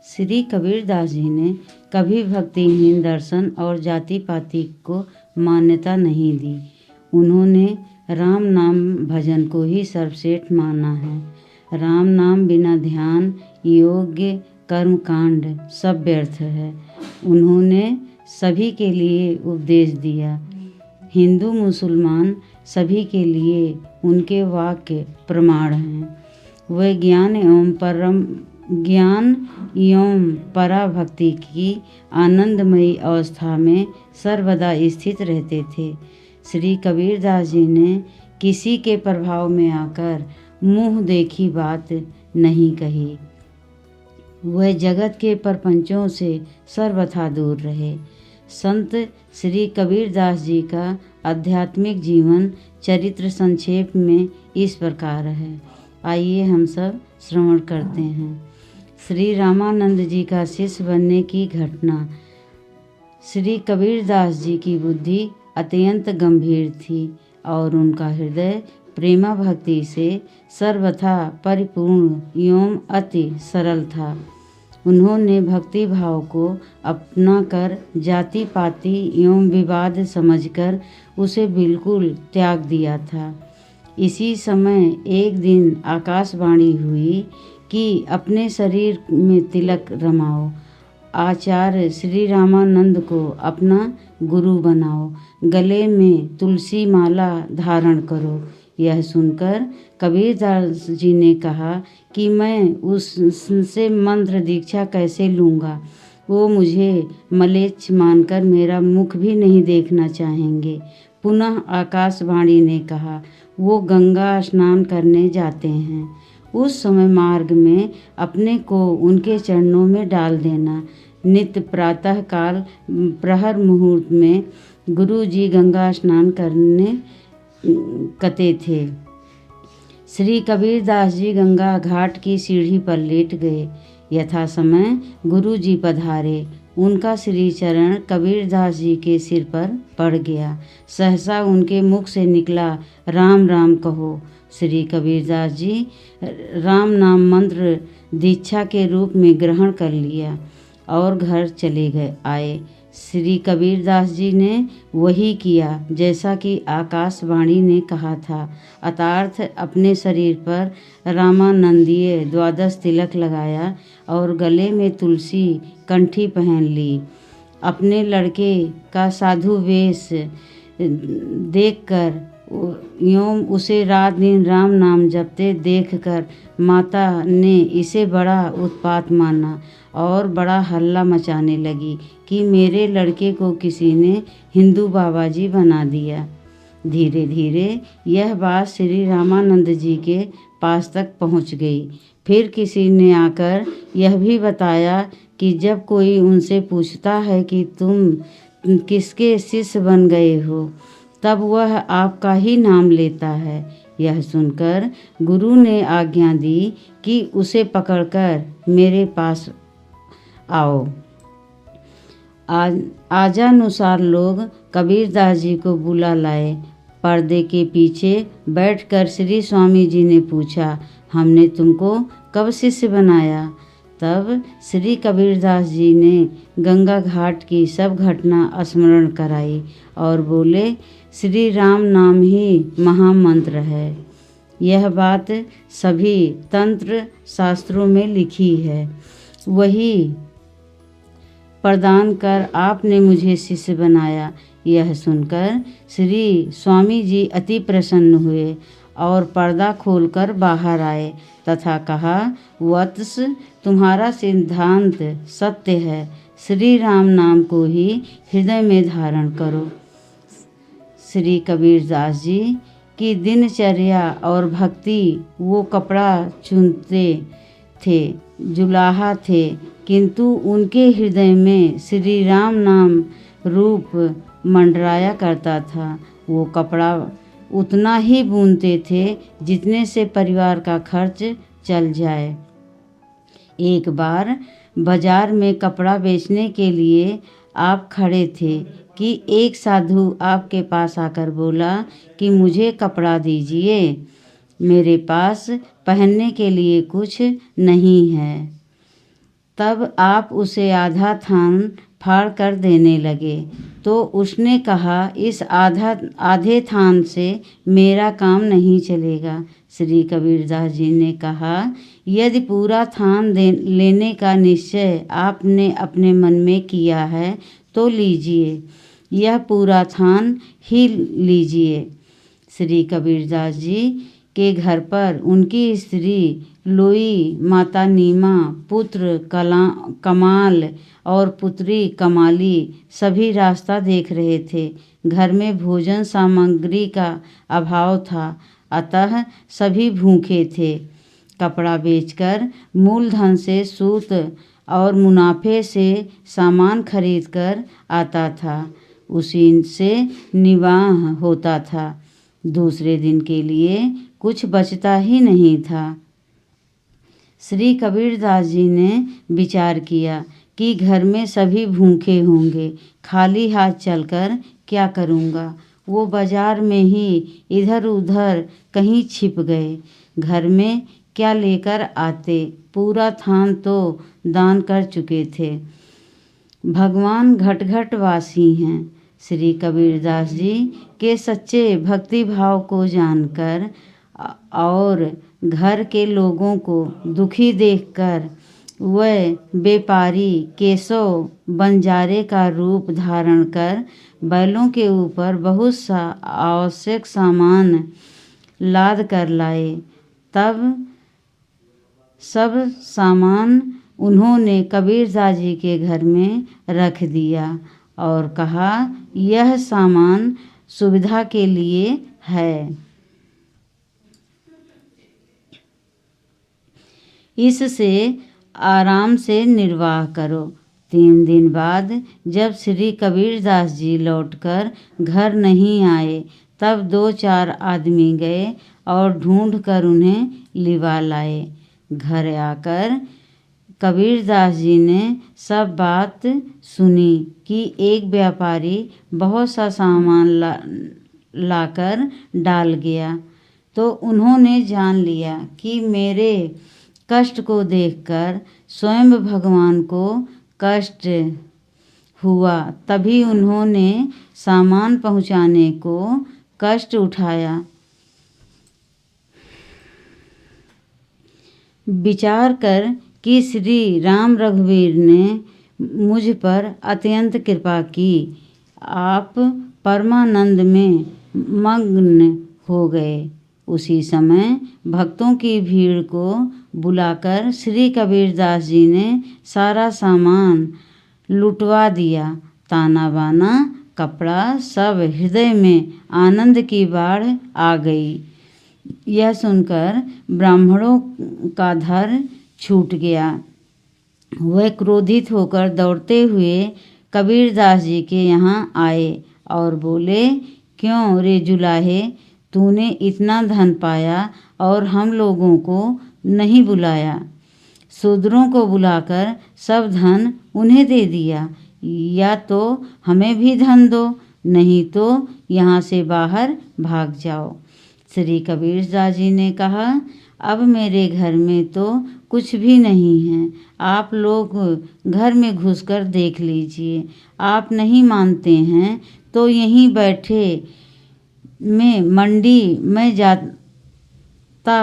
श्री कबीरदास जी ने कभी भक्तिहीन दर्शन और जाति पाति को मान्यता नहीं दी। उन्होंने राम नाम भजन को ही सर्वश्रेष्ठ माना है। राम नाम बिना ध्यान योग्य कर्मकांड सब व्यर्थ है। उन्होंने सभी के लिए उपदेश दिया। हिंदू मुसलमान सभी के लिए उनके वाक्य प्रमाण हैं। वे ज्ञान एवं पराभक्ति की आनंदमयी अवस्था में सर्वदा स्थित रहते थे। श्री कबीरदास जी ने किसी के प्रभाव में आकर मुँह देखी बात नहीं कही। वह जगत के प्रपंचों से सर्वथा दूर रहे। संत श्री कबीरदास जी का आध्यात्मिक जीवन चरित्र संक्षेप में इस प्रकार है। आइए हम सब श्रवण करते हैं। श्री रामानंद जी का शिष्य बनने की घटना। श्री कबीरदास जी की बुद्धि अत्यंत गंभीर थी और उनका हृदय प्रेमा भक्ति से सर्वथा परिपूर्ण एवं अति सरल था। उन्होंने भक्ति भाव को अपना कर जाति पाति एवं विवाद समझकर उसे बिल्कुल त्याग दिया था। इसी समय एक दिन आकाशवाणी हुई कि अपने शरीर में तिलक रमाओ, आचार्य श्री रामानंद को अपना गुरु बनाओ, गले में तुलसी माला धारण करो। यह सुनकर कबीरदास जी ने कहा कि मैं उससे मंत्र दीक्षा कैसे लूँगा। वो मुझे मलेच्छ मानकर मेरा मुख भी नहीं देखना चाहेंगे। पुनः आकाशवाणी ने कहा, वो गंगा स्नान करने जाते हैं। उस समय मार्ग में अपने को उनके चरणों में डाल देना। नित्य प्रातः काल प्रहर मुहूर्त में गुरु जी गंगा स्नान करने कते थे। श्री कबीरदास जी गंगा घाट की सीढ़ी पर लेट गए। यथा समय गुरु जी पधारे। उनका श्री चरण कबीरदास जी के सिर पर पड़ गया। सहसा उनके मुख से निकला, राम राम कहो। श्री कबीरदास जी राम नाम मंत्र दीक्षा के रूप में ग्रहण कर लिया और घर चले आए। श्री कबीरदास जी ने वही किया जैसा कि आकाशवाणी ने कहा था। अर्थात अपने शरीर पर रामानंदीय द्वादश तिलक लगाया और गले में तुलसी कंठी पहन ली। अपने लड़के का साधु वेश देखकर एवं उसे रात दिन राम नाम जपते देखकर माता ने इसे बड़ा उत्पात माना और बड़ा हल्ला मचाने लगी कि मेरे लड़के को किसी ने हिंदू बाबा जी बना दिया। धीरे धीरे यह बात श्री रामानंद जी के पास तक पहुंच गई। फिर किसी ने आकर यह भी बताया कि जब कोई उनसे पूछता है कि तुम किसके शिष्य बन गए हो, तब वह आपका ही नाम लेता है। यह सुनकर गुरु ने आज्ञा दी कि उसे पकड़कर मेरे पास आओ। आजानुसार लोग कबीरदास जी को बुला लाए। पर्दे के पीछे बैठकर श्री स्वामी जी ने पूछा, हमने तुमको कब शिष्य बनाया? तब श्री कबीरदास जी ने गंगा घाट की सब घटना स्मरण कराई और बोले, श्री राम नाम ही महामंत्र है। यह बात सभी तंत्र शास्त्रों में लिखी है। वही प्रदान कर आपने मुझे शिष्य बनाया। यह सुनकर श्री स्वामी जी अति प्रसन्न हुए और पर्दा खोलकर बाहर आए तथा कहा, वत्स, तुम्हारा सिद्धांत सत्य है। श्री राम नाम को ही हृदय में धारण करो। श्री कबीरदास जी की दिनचर्या और भक्ति, वो कपड़ा चुनते थे, जुलाहा थे, किंतु उनके हृदय में श्री राम नाम रूप मंडराया करता था। वो कपड़ा उतना ही बुनते थे जितने से परिवार का खर्च चल जाए। एक बार बाजार में कपड़ा बेचने के लिए आप खड़े थे कि एक साधु आपके पास आकर बोला कि मुझे कपड़ा दीजिए, मेरे पास पहनने के लिए कुछ नहीं है। तब आप उसे आधा थान फाड़ कर देने लगे। तो उसने कहा, इस आधे थान से मेरा काम नहीं चलेगा। श्री कबीरदास जी ने कहा, यदि पूरा थान लेने का निश्चय आपने अपने मन में किया है तो लीजिए, यह पूरा थान ही लीजिए। श्री कबीरदास जी के घर पर उनकी स्त्री लोई, माता नीमा, पुत्र कमाल और पुत्री कमाली सभी रास्ता देख रहे थे। घर में भोजन सामग्री का अभाव था, अतः सभी भूखे थे। कपड़ा बेचकर मूलधन से सूत और मुनाफे से सामान खरीदकर आता था, उसी से निर्वाह होता था। दूसरे दिन के लिए कुछ बचता ही नहीं था। श्री कबीरदास जी ने विचार किया कि घर में सभी भूखे होंगे, खाली हाथ चलकर क्या करूँगा। वो बाजार में ही इधर उधर कहीं छिप गए। घर में क्या लेकर आते, पूरा थान तो दान कर चुके थे। भगवान घट घट वासी हैं। श्री कबीरदास जी के सच्चे भक्ति भाव को जानकर और घर के लोगों को दुखी देखकर वह व्यापारी केशव बंजारे का रूप धारण कर बैलों के ऊपर बहुत सा आवश्यक सामान लाद कर लाए। तब सब सामान उन्होंने कबीरदास जी के घर में रख दिया और कहा, यह सामान सुविधा के लिए है, इससे आराम से निर्वाह करो। 3 दिन बाद जब श्री कबीरदास जी लौटकर घर नहीं आए, तब 2-4 आदमी गए और ढूंढकर उन्हें लिवा लाए। घर आकर कबीरदास जी ने सब बात सुनी कि एक व्यापारी बहुत सा सामान लाकर डाल गया। तो उन्होंने जान लिया कि मेरे कष्ट को देखकर स्वयं भगवान को कष्ट हुआ, तभी उन्होंने सामान पहुंचाने को कष्ट उठाया। विचार कर कि श्री राम रघुवीर ने मुझ पर अत्यंत कृपा की, आप परमानंद में मग्न हो गए। उसी समय भक्तों की भीड़ को बुलाकर श्री कबीरदास जी ने सारा सामान लुटवा दिया। ताना बाना कपड़ा सब हृदय में आनंद की बाढ़ आ गई। यह सुनकर ब्राह्मणों का धर छूट गया। वह क्रोधित होकर दौड़ते हुए कबीरदास जी के यहाँ आए और बोले, क्यों रे जुलाहे, तूने इतना धन पाया और हम लोगों को नहीं बुलाया। शूद्रों को बुलाकर सब धन उन्हें दे दिया। या तो हमें भी धन दो, नहीं तो यहाँ से बाहर भाग जाओ। श्री कबीरदास जी ने कहा, अब मेरे घर में तो कुछ भी नहीं है, आप लोग घर में घुसकर देख लीजिए। आप नहीं मानते हैं तो यहीं बैठे में मंडी में जाता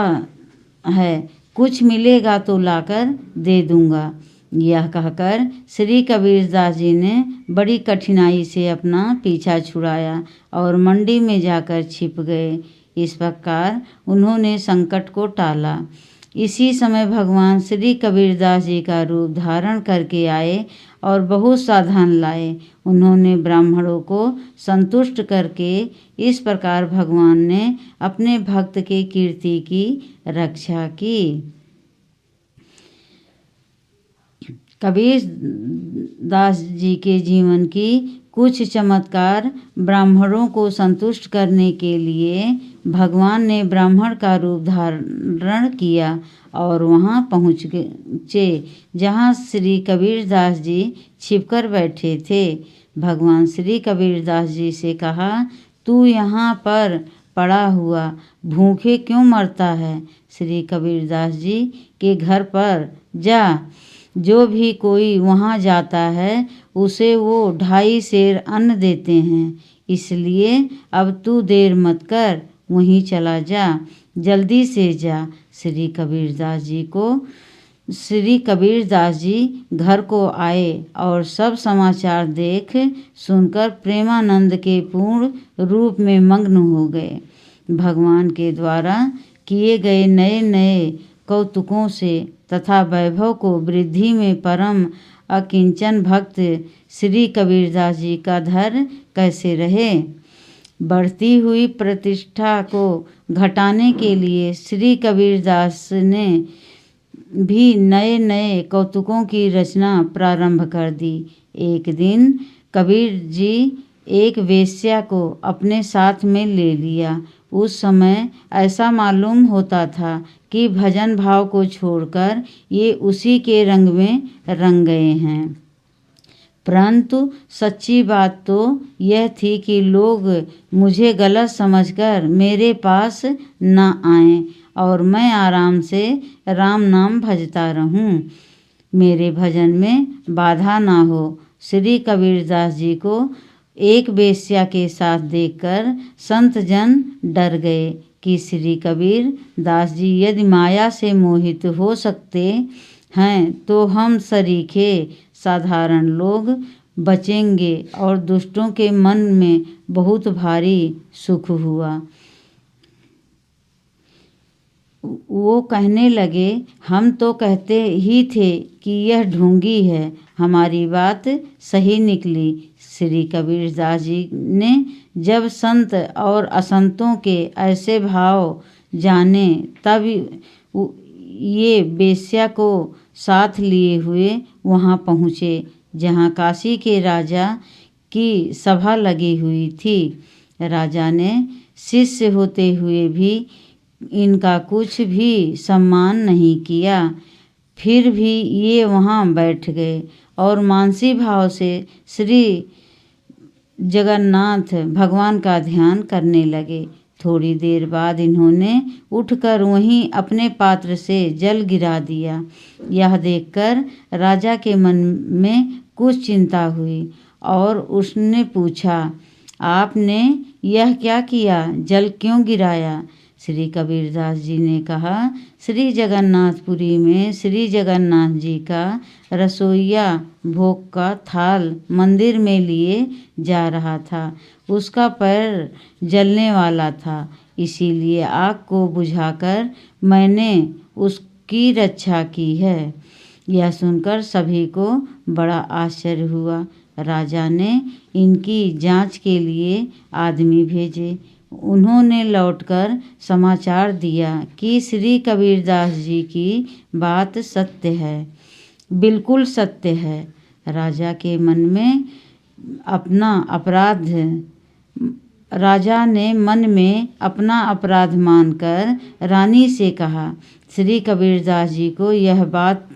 है, कुछ मिलेगा तो लाकर दे दूंगा। यह कहकर श्री कबीरदास जी ने बड़ी कठिनाई से अपना पीछा छुड़ाया और मंडी में जाकर छिप गए। इस प्रकार उन्होंने संकट को टाला। इसी समय भगवान श्री कबीरदास जी का रूप धारण करके आए और बहुत सा धन लाए। उन्होंने ब्राह्मणों को संतुष्ट करके इस प्रकार भगवान ने अपने भक्त के कीर्ति की रक्षा की। कबीरदास जी के जीवन की कुछ चमत्कार। ब्राह्मणों को संतुष्ट करने के लिए भगवान ने ब्राह्मण का रूप धारण किया और वहां पहुँचे जहां श्री कबीरदास जी छिपकर बैठे थे। भगवान श्री कबीरदास जी से कहा, तू यहाँ पर पड़ा हुआ भूखे क्यों मरता है? श्री कबीरदास जी के घर पर जा जो भी कोई वहाँ जाता है उसे वो 2.5 सेर अन्न देते हैं। इसलिए अब तू देर मत कर, वहीं चला जा, जल्दी से जा। श्री कबीरदास जी घर को आए और सब समाचार देख सुनकर प्रेमानंद के पूर्ण रूप में मग्न हो गए। भगवान के द्वारा किए गए नए नए कौतुकों से तथा वैभव को वृद्धि में परम अकिंचन भक्त श्री कबीरदास जी का धैर्य कैसे रहे। बढ़ती हुई प्रतिष्ठा को घटाने के लिए श्री कबीरदास ने भी नए नए कौतुकों की रचना प्रारंभ कर दी। एक दिन कबीर जी एक वेश्या को अपने साथ में ले लिया। उस समय ऐसा मालूम होता था कि भजन भाव को छोड़कर ये उसी के रंग में रंग गए हैं। परंतु सच्ची बात तो यह थी कि लोग मुझे गलत समझकर मेरे पास न आएं और मैं आराम से राम नाम भजता रहूं, मेरे भजन में बाधा ना हो। श्री कबीरदास जी को एक वेश्या के साथ देखकर संत जन डर गए कि श्री कबीर दास जी यदि माया से मोहित हो सकते हैं तो हम सरीखे साधारण लोग बचेंगे। और दुष्टों के मन में बहुत भारी सुख हुआ। वो कहने लगे, हम तो कहते ही थे कि यह ढोंगी है, हमारी बात सही निकली। श्री कबीरदास जी ने जब संत और असंतों के ऐसे भाव जाने तब ये वेश्या को साथ लिए हुए वहाँ पहुँचे जहाँ काशी के राजा की सभा लगी हुई थी। राजा ने शिष्य होते हुए भी इनका कुछ भी सम्मान नहीं किया। फिर भी ये वहाँ बैठ गए और मानसी भाव से श्री जगन्नाथ भगवान का ध्यान करने लगे। थोड़ी देर बाद इन्होंने उठकर वहीं अपने पात्र से जल गिरा दिया। यह देखकर राजा के मन में कुछ चिंता हुई और उसने पूछा, आपने यह क्या किया, जल क्यों गिराया? श्री कबीरदास जी ने कहा, श्री जगन्नाथपुरी में श्री जगन्नाथ जी का रसोइया भोग का थाल मंदिर में लिए जा रहा था। उसका पैर जलने वाला था, इसीलिए आग को बुझाकर मैंने उसकी रक्षा की है। यह सुनकर सभी को बड़ा आश्चर्य हुआ। राजा ने इनकी जांच के लिए आदमी भेजे। उन्होंने लौटकर समाचार दिया कि श्री कबीरदास जी की बात सत्य है, बिल्कुल सत्य है। राजा ने मन में अपना अपराध मानकर रानी से कहा, श्री कबीरदास जी को यह बात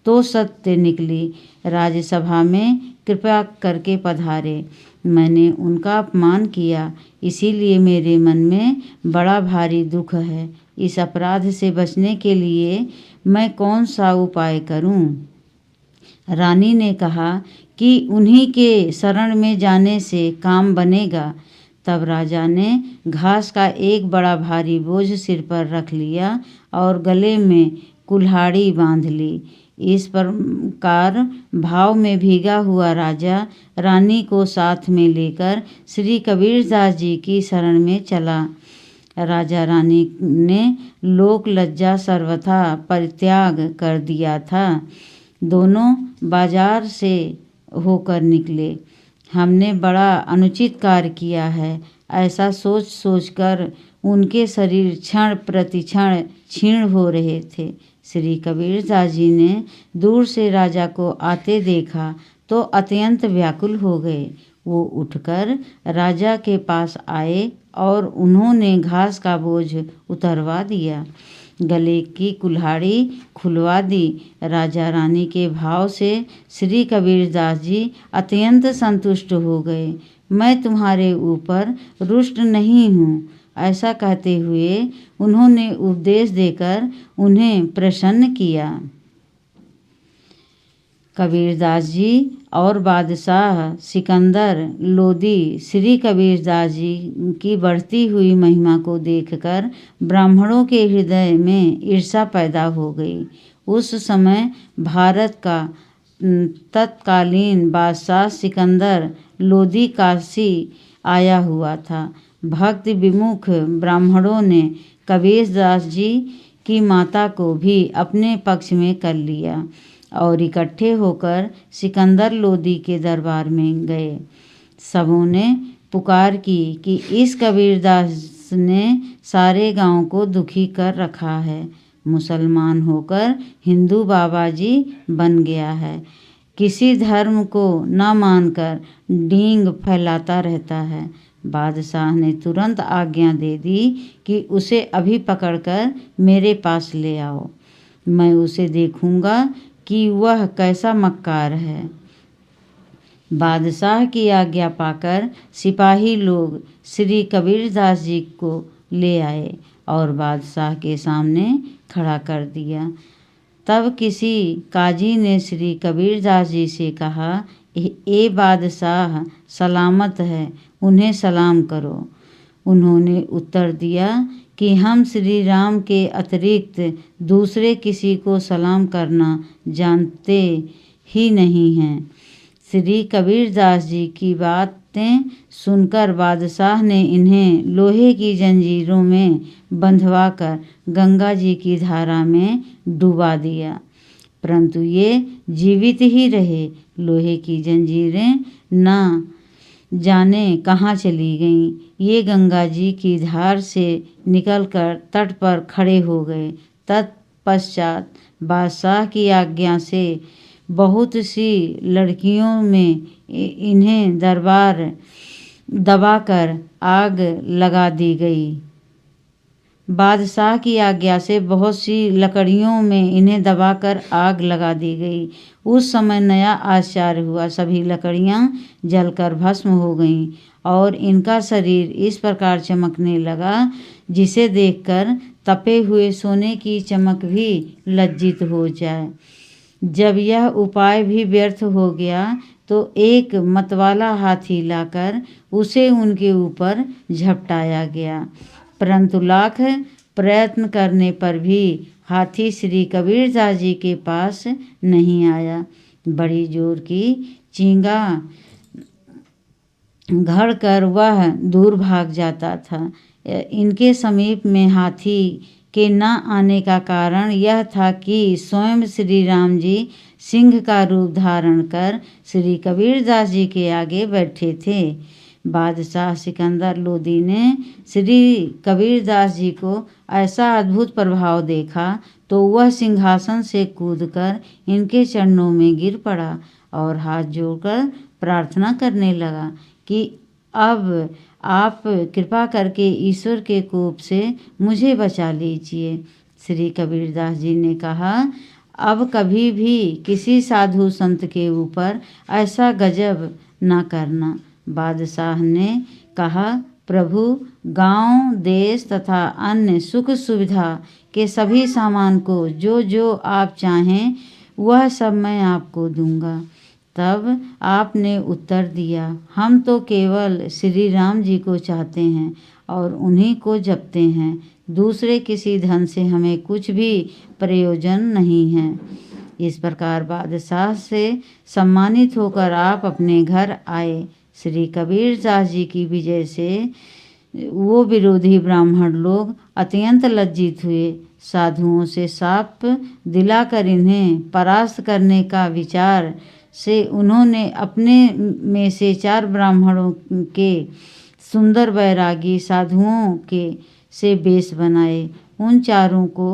तो सत्य निकली, राज्यसभा में कृपा करके पधारे। मैंने उनका अपमान किया, इसीलिए मेरे मन में बड़ा भारी दुख है। इस अपराध से बचने के लिए मैं कौन सा उपाय करूं? रानी ने कहा कि उन्हीं के शरण में जाने से काम बनेगा। तब राजा ने घास का एक बड़ा भारी बोझ सिर पर रख लिया और गले में कुल्हाड़ी बांध ली। इस प्रकार भाव में भीगा हुआ राजा रानी को साथ में लेकर श्री कबीरदास जी की शरण में चला। राजा रानी ने लोक लज्जा सर्वथा परित्याग कर दिया था। दोनों बाजार से होकर निकले। हमने बड़ा अनुचित कार्य किया है, ऐसा सोच सोचकर उनके शरीर क्षण प्रति क्षण क्षीण हो रहे थे। श्री कबीरदास जी ने दूर से राजा को आते देखा तो अत्यंत व्याकुल हो गए। वो उठकर राजा के पास आए और उन्होंने घास का बोझ उतरवा दिया, गले की कुल्हाड़ी खुलवा दी। राजा रानी के भाव से श्री कबीरदास जी अत्यंत संतुष्ट हो गए। मैं तुम्हारे ऊपर रुष्ट नहीं हूँ, ऐसा कहते हुए उन्होंने उपदेश देकर उन्हें प्रसन्न किया। कबीरदास जी और बादशाह सिकंदर लोदी श्री कबीरदास जी की बढ़ती हुई महिमा को देखकर ब्राह्मणों के हृदय में ईर्ष्या पैदा हो गई। उस समय भारत का तत्कालीन बादशाह सिकंदर लोदी काशी आया हुआ था। भक्त विमुख ब्राह्मणों ने कबीरदास जी की माता को भी अपने पक्ष में कर लिया और इकट्ठे होकर सिकंदर लोदी के दरबार में गए। सबों ने पुकार की कि इस कबीरदास ने सारे गांव को दुखी कर रखा है, मुसलमान होकर हिंदू बाबा जी बन गया है, किसी धर्म को न मानकर डींग फैलाता रहता है। बादशाह ने तुरंत आज्ञा दे दी कि उसे अभी पकड़कर मेरे पास ले आओ, मैं उसे देखूंगा कि वह कैसा मक्कार है। बादशाह की आज्ञा पाकर सिपाही लोग श्री कबीरदास जी को ले आए और बादशाह के सामने खड़ा कर दिया। तब किसी काजी ने श्री कबीरदास जी से कहा, ए बादशाह सलामत है, उन्हें सलाम करो। उन्होंने उत्तर दिया कि हम श्री राम के अतिरिक्त दूसरे किसी को सलाम करना जानते ही नहीं हैं। श्री कबीरदास जी की बातें सुनकर बादशाह ने इन्हें लोहे की जंजीरों में बंधवाकर गंगा जी की धारा में डुबा दिया, परंतु ये जीवित ही रहे। लोहे की जंजीरें ना जाने कहाँ चली गईं। ये गंगा जी की धार से निकलकर तट पर खड़े हो गए। तत्पश्चात बादशाह की आज्ञा से बहुत सी लड़कियों में इन्हें दरबार दबाकर आग लगा दी गई। बादशाह की आज्ञा से बहुत सी लकड़ियों में इन्हें दबाकर आग लगा दी गई। उस समय नया आश्चर्य हुआ, सभी लकड़ियां जलकर भस्म हो गईं और इनका शरीर इस प्रकार चमकने लगा जिसे देखकर तपे हुए सोने की चमक भी लज्जित हो जाए। जब यह उपाय भी व्यर्थ हो गया तो एक मतवाला हाथी लाकर उसे उनके ऊपर झपटाया गया, परंतु लाख प्रयत्न करने पर भी हाथी श्री कबीरदास जी के पास नहीं आया। बड़ी जोर की चींगा घड़कर वह दूर भाग जाता था। इनके समीप में हाथी के न आने का कारण यह था कि स्वयं श्री राम जी सिंह का रूप धारण कर श्री कबीरदास जी के आगे बैठे थे। बादशाह सिकंदर लोदी ने श्री कबीरदास जी को ऐसा अद्भुत प्रभाव देखा तो वह सिंहासन से कूदकर इनके चरणों में गिर पड़ा और हाथ जोड़कर प्रार्थना करने लगा कि अब आप कृपा करके ईश्वर के कोप से मुझे बचा लीजिए। श्री कबीरदास जी ने कहा, अब कभी भी किसी साधु संत के ऊपर ऐसा गजब न करना। बादशाह ने कहा, प्रभु, गांव, देश तथा अन्य सुख सुविधा के सभी सामान को जो जो आप चाहें वह सब मैं आपको दूंगा। तब आपने उत्तर दिया, हम तो केवल श्री राम जी को चाहते हैं और उन्हीं को जपते हैं, दूसरे किसी धन से हमें कुछ भी प्रयोजन नहीं है। इस प्रकार बादशाह से सम्मानित होकर आप अपने घर आए। श्री कबीरदास जी की विजय से वो विरोधी ब्राह्मण लोग अत्यंत लज्जित हुए। साधुओं से शाप दिलाकर इन्हें परास्त करने का विचार से उन्होंने अपने में से 4 ब्राह्मणों के सुंदर बैरागी साधुओं के से वेश बनाए। उन चारों को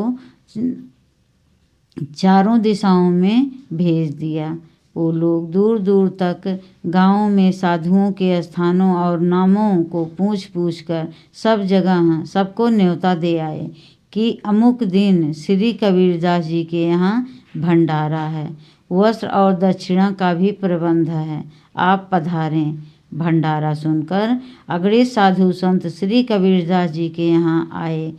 चारों दिशाओं में भेज दिया। वो लोग दूर दूर तक गांव में साधुओं के स्थानों और नामों को पूछ पूछ कर सब जगह सबको न्योता दे आए कि अमुक दिन श्री कबीरदास जी के यहाँ भंडारा है, वस्त्र और दक्षिणा का भी प्रबंध है, आप पधारें। भंडारा सुनकर अगड़े साधु संत श्री कबीरदास जी के यहाँ आए।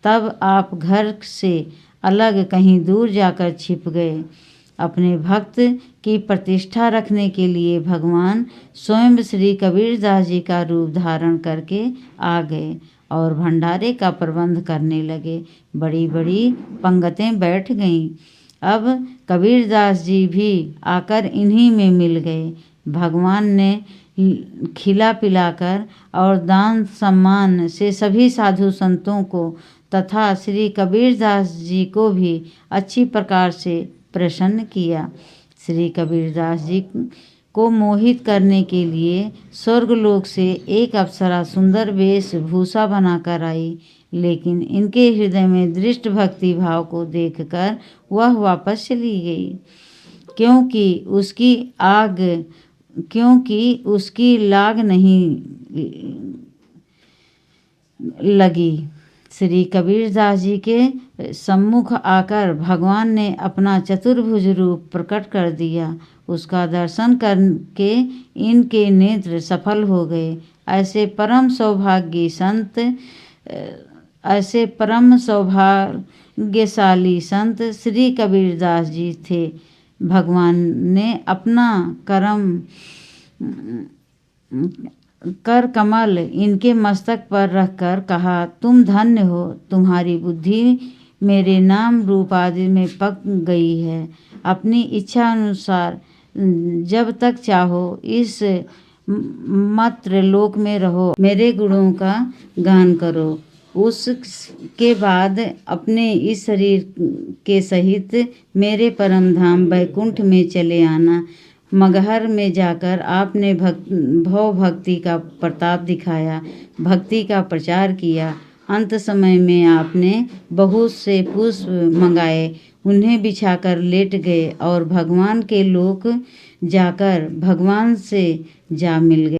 तब आप घर से अलग कहीं दूर जाकर छिप गए। अपने भक्त की प्रतिष्ठा रखने के लिए भगवान स्वयं श्री कबीरदास जी का रूप धारण करके आ गए और भंडारे का प्रबंध करने लगे। बड़ी बड़ी पंगतें बैठ गईं। अब कबीरदास जी भी आकर इन्हीं में मिल गए। भगवान ने खिला पिलाकर और दान सम्मान से सभी साधु संतों को तथा श्री कबीरदास जी को भी अच्छी प्रकार से प्रसन्न किया। श्री कबीरदास जी को मोहित करने के लिए स्वर्गलोक से एक अप्सरा सुंदर वेशभूषा बनाकर आई, लेकिन इनके हृदय में दृढ़ भक्ति भाव को देखकर वह वापस चली गई, क्योंकि उसकी लाग नहीं लगी। श्री कबीरदास जी के सम्मुख आकर भगवान ने अपना चतुर्भुज रूप प्रकट कर दिया। उसका दर्शन करके इनके नेत्र सफल हो गए। ऐसे परम सौभाग्यशाली संत श्री कबीरदास जी थे। भगवान ने अपना कर कमल इनके मस्तक पर रखकर कहा, तुम धन्य हो, तुम्हारी बुद्धि मेरे नाम रूप आदि में पक गई है। अपनी इच्छा अनुसार जब तक चाहो इस मात्र लोक में रहो, मेरे गुणों का गान करो। उसके बाद अपने इस शरीर के सहित मेरे परम धाम वैकुंठ में चले आना। मगहर में जाकर आपने भव भक्ति का प्रताप दिखाया, भक्ति का प्रचार किया। अंत समय में आपने बहुत से पुष्प मंगाए, उन्हें बिछाकर लेट गए और भगवान के लोक जाकर भगवान से जा मिल गए।